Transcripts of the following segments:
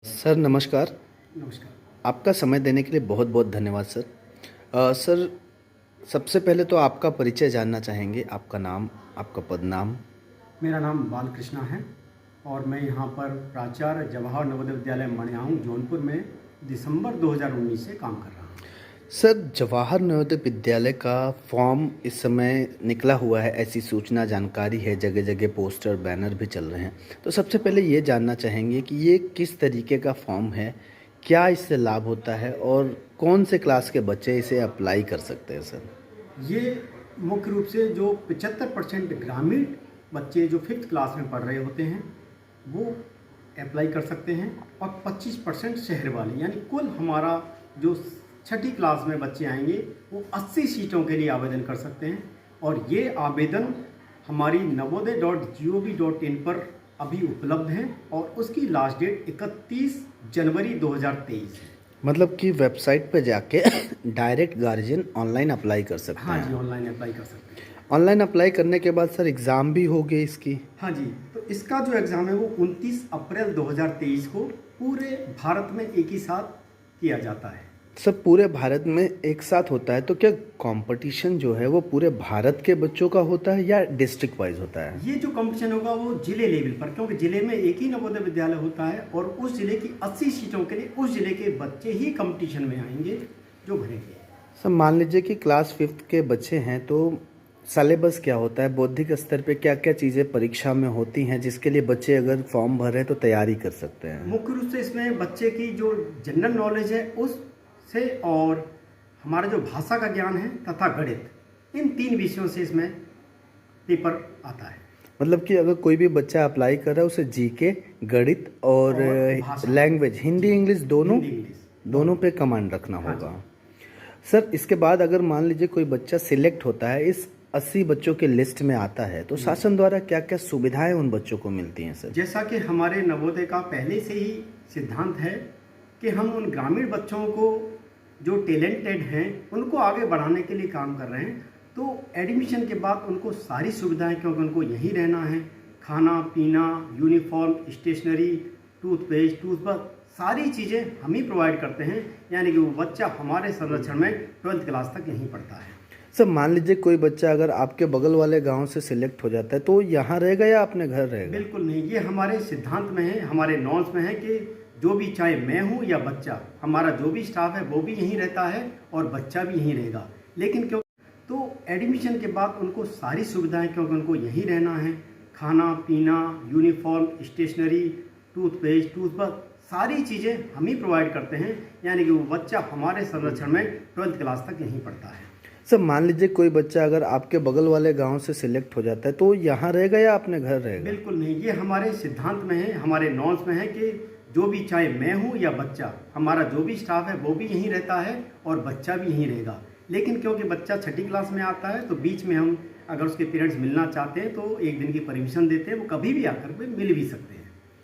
Sir नमस्कार। नमस्कार। आपका समय देने के लिए बहुत बहुत धन्यवाद सर। सर सबसे पहले तो आपका परिचय जानना चाहेंगे, आपका नाम, आपका पदनाम। मेरा नाम बालकृष्णा है और मैं यहाँ पर प्राचार्य जवाहर नवोदय विद्यालय मणियाहू जौनपुर में दिसंबर 2019 से काम कर रहा हूँ। सर जवाहर नवोदय विद्यालय का फॉर्म इस समय निकला हुआ है, ऐसी सूचना जानकारी है, जगह जगह पोस्टर बैनर भी चल रहे हैं। तो सबसे पहले ये जानना चाहेंगे कि ये किस तरीके का फॉर्म है, क्या इससे लाभ होता है और कौन से क्लास के बच्चे इसे अप्लाई कर सकते हैं सर? ये मुख्य रूप से जो 75% ग्रामीण बच्चे जो 5th क्लास में पढ़ रहे होते हैं वो अप्लाई कर सकते हैं और 25% शहर वाले, यानी कुल हमारा जो 6ठी क्लास में बच्चे आएंगे वो 80 सीटों के लिए आवेदन कर सकते हैं। और ये आवेदन हमारी navodaya.gov.in पर अभी उपलब्ध है और उसकी लास्ट डेट 31 जनवरी 2023 है। मतलब कि वेबसाइट पे जाके डायरेक्ट गार्जियन ऑनलाइन अप्लाई कर सकते हाँ हैं? जी, ऑनलाइन अप्लाई कर सकते हैं। ऑनलाइन अप्लाई करने के बाद सर एग्ज़ाम भी होगी इसकी? हाँ जी, तो इसका जो एग्ज़ाम है वो 29 अप्रैल 2023 को पूरे भारत में एक ही साथ किया जाता है। सब पूरे भारत में एक साथ होता है, तो क्या कंपटीशन जो है वो पूरे भारत के बच्चों का होता है या डिस्ट्रिक्ट वाइज होता है? ये जो कंपटीशन होगा वो जिले लेवल पर, क्योंकि जिले में एक ही नवोदय विद्यालय होता है और उस जिले की 80 सीटों के लिए उस जिले के बच्चे ही कंपटीशन में आएंगे जो भरेंगे। सर मान लीजिए कि क्लास 5th के बच्चे हैं, तो सिलेबस क्या होता है, बौद्धिक स्तर पे क्या क्या चीज़ें परीक्षा में होती हैं जिसके लिए बच्चे अगर फॉर्म भरें तो तैयारी कर सकते हैं? मुख्य रूप से इसमें बच्चे की जो जनरल नॉलेज है उससे और हमारा जो भाषा का ज्ञान है तथा गणित, इन 3 विषयों से इसमें पेपर आता है। मतलब कि अगर कोई भी बच्चा अप्लाई कर रहा है उसे जीके, गणित और भाषा। लैंग्वेज हिंदी इंग्लिश दोनों हिंदी इंग्लिश दोनों पे कमांड रखना हाँ होगा। सर इसके बाद अगर मान लीजिए कोई बच्चा सिलेक्ट होता है, इस 80 बच्चों के लिस्ट में आता है, तो शासन द्वारा क्या क्या सुविधाएं उन बच्चों को मिलती हैं सर? जैसा कि हमारे नवोदय का पहले से ही सिद्धांत है कि हम उन ग्रामीण बच्चों को जो टैलेंटेड हैं उनको आगे बढ़ाने के लिए काम कर रहे हैं। तो एडमिशन के बाद उनको सारी सुविधाएं, क्योंकि उनको यहीं रहना है, खाना पीना, यूनिफॉर्म, स्टेशनरी, टूथपेस्ट, टूथब्रश, सारी चीज़ें हम ही प्रोवाइड करते हैं, यानी कि वो बच्चा हमारे संरक्षण में 12th क्लास तक यहीं पढ़ता है। सर मान लीजिए कोई बच्चा अगर आपके बगल वाले गांव से सिलेक्ट हो जाता है तो यहाँ रहेगा या अपने घर रहेगा? बिल्कुल नहीं, ये हमारे सिद्धांत में है, हमारे नॉर्म्स में है कि जो भी, चाहे मैं हूँ या बच्चा, हमारा जो भी स्टाफ है वो भी यहीं रहता है और बच्चा भी यहीं रहेगा। लेकिन क्यों, तो एडमिशन के बाद उनको सारी सुविधाएं, क्योंकि उनको यहीं रहना है, खाना पीना, यूनिफॉर्म, स्टेशनरी, टूथपेस्ट, टूथब्रश, सारी चीज़ें हम ही प्रोवाइड करते हैं, यानी कि वो बच्चा हमारे संरक्षण में 12th क्लास तक यहीं पढ़ता है। सर मान लीजिए कोई बच्चा अगर आपके बगल वाले गांव से सिलेक्ट हो जाता है तो यहाँ रहेगा या अपने घर रहेगा? बिल्कुल नहीं, ये हमारे सिद्धांत में है, हमारे नॉर्म्स में है कि जो भी, चाहे मैं हूँ या बच्चा, हमारा जो भी स्टाफ है वो भी यहीं रहता है और बच्चा भी यहीं रहेगा। लेकिन क्योंकि बच्चा 6ठी क्लास में आता है तो बीच में हम अगर उसके पेरेंट्स मिलना चाहते हैं तो 1 दिन की परमिशन देते हैं, वो कभी भी आकर के मिल भी सकते हैं।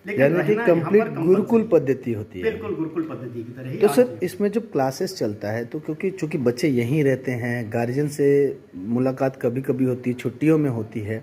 यानी कि कंप्लीट गुरुकुल पद्धति होती है? बिल्कुल गुरुकुल पद्धति की तरह ही। तो सर इसमें जब क्लासेस चलता है तो क्योंकि चूंकि बच्चे यहीं रहते हैं, गार्जियन से मुलाकात कभी कभी होती है, छुट्टियों में होती है,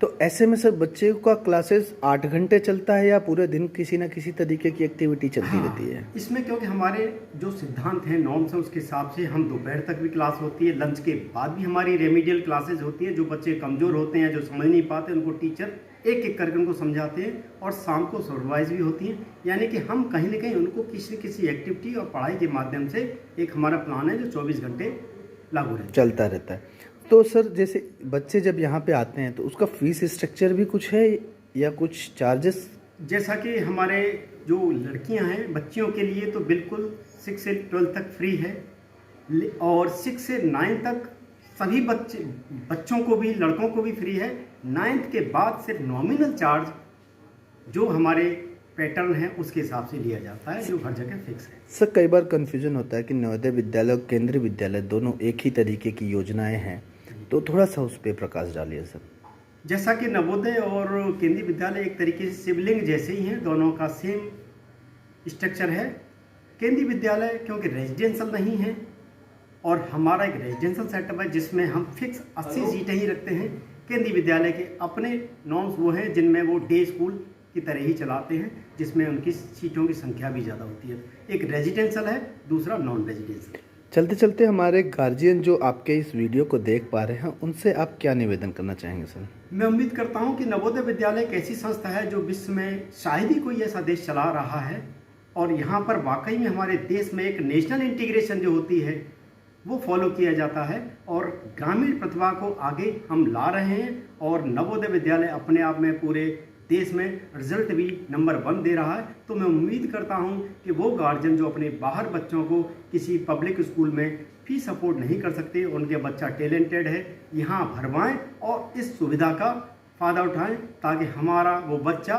तो ऐसे में सर बच्चे का क्लासेस 8 घंटे चलता है या पूरे दिन किसी न किसी तरीके की एक्टिविटी चलती रहती है? इसमें क्योंकि हमारे जो सिद्धांत हैं, नॉर्म्स हैं, उसके हिसाब से हम दोपहर तक भी क्लास होती है, लंच के बाद भी हमारी रेमिडियल क्लासेज होती है। जो बच्चे कमज़ोर होते हैं, जो समझ नहीं पाते, उनको टीचर एक एक करके उनको समझाते हैं और शाम को सुपरवाइज भी होती हैं। यानी कि हम कहीं ना कहीं उनको किसी किसी एक्टिविटी और पढ़ाई के माध्यम से, एक हमारा प्लान है जो 24 घंटे लागू रहता चलता रहता है। तो सर जैसे बच्चे जब यहाँ पे आते हैं तो उसका फीस स्ट्रक्चर भी कुछ है या कुछ चार्जेस? जैसा कि हमारे जो लड़कियां हैं, बच्चियों के लिए तो बिल्कुल 6 से 12 तक फ्री है और 6 से 9 तक सभी बच्चों को भी, लड़कों को भी फ्री है। 9th के बाद सिर्फ नॉमिनल चार्ज जो हमारे पैटर्न है उसके हिसाब से लिया जाता है, जो हर जगह फिक्स है। सर कई बार कन्फ्यूजन होता है कि नवोदय विद्यालय और केंद्रीय विद्यालय दोनों एक ही तरीके की योजनाएं हैं, तो थोड़ा सा उस पर प्रकाश डालिए सर। जैसा कि नवोदय और केंद्रीय विद्यालय एक तरीके से सिबलिंग जैसे ही हैं, दोनों का सेम स्ट्रक्चर है। केंद्रीय विद्यालय क्योंकि रेजिडेंशियल नहीं है और हमारा एक रेजिडेंशियल सेटअप है जिसमें हम फिक्स 80 सीटें ही रखते हैं। केंद्रीय विद्यालय के अपने नॉर्म्स वो हैं जिनमें वो डे स्कूल की तरह ही चलाते हैं, जिसमें उनकी सीटों की संख्या भी ज़्यादा होती है। एक रेजिडेंशियल है, दूसरा नॉन रेजिडेंशियल। चलते चलते हमारे गार्जियन जो आपके इस वीडियो को देख पा रहे हैं, उनसे आप क्या निवेदन करना चाहेंगे सर? मैं उम्मीद करता हूं कि नवोदय विद्यालय एक ऐसी संस्था है जो विश्व में शायद ही कोई ऐसा देश चला रहा है, और यहाँ पर वाकई में हमारे देश में एक नेशनल इंटीग्रेशन जो होती है वो फॉलो किया जाता है, और ग्रामीण प्रतिभा को आगे हम ला रहे हैं। और नवोदय विद्यालय अपने आप में पूरे देश में रिजल्ट भी नंबर 1 दे रहा है। तो मैं उम्मीद करता हूं कि वो गार्जियन जो अपने बाहर बच्चों को किसी पब्लिक स्कूल में फीस सपोर्ट नहीं कर सकते, उनके बच्चा टैलेंटेड है, यहाँ भरवाएं और इस सुविधा का फ़ायदा उठाएं, ताकि हमारा वो बच्चा